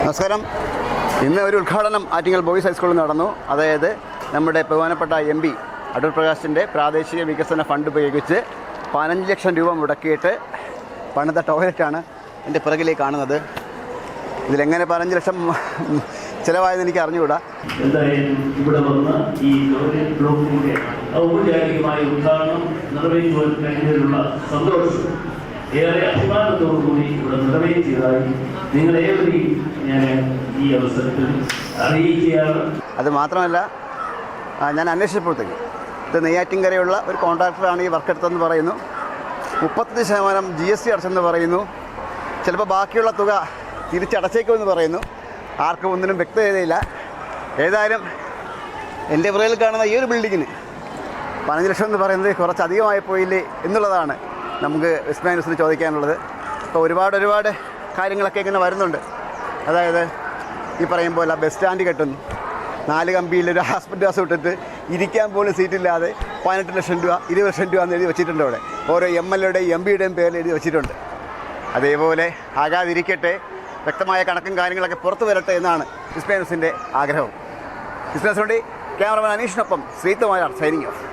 നമസ്കാരം. ഇന്ന് ഒരു ഉദ്ഘാടനം ആറ്റിങ്ങൽ ബോയ്സ് ഹൈസ്കൂളിൽ നടന്നു. അതായത് നമ്മുടെ ബഹുമാനപ്പെട്ട എം പി അടൂർ പ്രകാശിൻ്റെ പ്രാദേശിക വികസന ഫണ്ട് ഉപയോഗിച്ച് 15 ലക്ഷം രൂപ മുടക്കിയിട്ട് പണിത ടോയ്ലറ്റാണ് എൻ്റെ പിറകിലേക്ക് കാണുന്നത്. ഇതിലെങ്ങനെ 15 ലക്ഷം ചിലവായെന്ന് എനിക്ക് അറിഞ്ഞുകൂടാ. എന്തായാലും ഇവിടെ വന്ന ഈ ടോയ്ലറ്റ് ബ്ലോക്കിൻ്റെ ഔപചാരികമായ ഉദ്ഘാടനം നിർവഹിക്കുവാൻ കഴിഞ്ഞതിലുള്ള സന്തോഷം ഏറെ അഭിമാനത്തോടുകൂടി ഇവിടെ നിറവേറ്റിയതായി നിങ്ങളേവരെയും ഞാൻ ഈ അവസരത്തിൽ അറിയിക്കുകയാണ്. അത് മാത്രമല്ല, ഞാൻ അന്വേഷിച്ചപ്പോഴത്തേക്ക് ഇത് നെയ്യാറ്റിൻകരയുള്ള ഒരു കോൺട്രാക്ടറാണ് ഈ വർക്ക് എടുത്തതെന്ന് പറയുന്നു. 35% GST അടച്ചെന്ന് പറയുന്നു. ചിലപ്പോൾ ബാക്കിയുള്ള തുക തിരിച്ചടച്ചേക്കുമെന്ന് പറയുന്നു. ആർക്കും ഒന്നിനും വ്യക്തതയില്ല. ഏതായാലും എൻ്റെ പുറകിൽ കാണുന്ന ഈ ഒരു ബിൽഡിങ്ങിന് 15 ലക്ഷം എന്ന് പറയുന്നത് കുറച്ചധികമായി പോയില്ലേ എന്നുള്ളതാണ് നമുക്ക് വിസ്മയ ന്യൂസിന് ചോദിക്കാനുള്ളത്. അപ്പോൾ ഒരുപാട് കാര്യങ്ങളൊക്കെ ഇങ്ങനെ വരുന്നുണ്ട്. അതായത് ഈ പറയും പോലെ ബസ് സ്റ്റാൻഡ് കെട്ടുന്നു, 4 കമ്പിയിൽ ഒരു ഹോസ്പിറ്റൽ ഹൗസ് ഇട്ടിട്ട് ഇരിക്കാൻ പോലും സീറ്റില്ലാതെ 18 ലക്ഷം രൂപ 20 ലക്ഷം രൂപ എന്ന് എഴുതി വെച്ചിട്ടുണ്ട്. അവിടെ ഓരോ MLAയുടെയും MPയുടെയും പേരിൽ എഴുതി വെച്ചിട്ടുണ്ട്. അതേപോലെ ആകാതിരിക്കട്ടെ, വ്യക്തമായ കണക്കും കാര്യങ്ങളൊക്കെ പുറത്തു വരട്ടെ എന്നാണ് വിസ്മയ ന്യൂസിൻ്റെ ആഗ്രഹം. വിസ്മയ ന്യൂസിൻ്റെ ക്യാമറമാൻ അനീഷിനൊപ്പം ശ്രീകുമാർ സൈനിങ് ഓഫ്.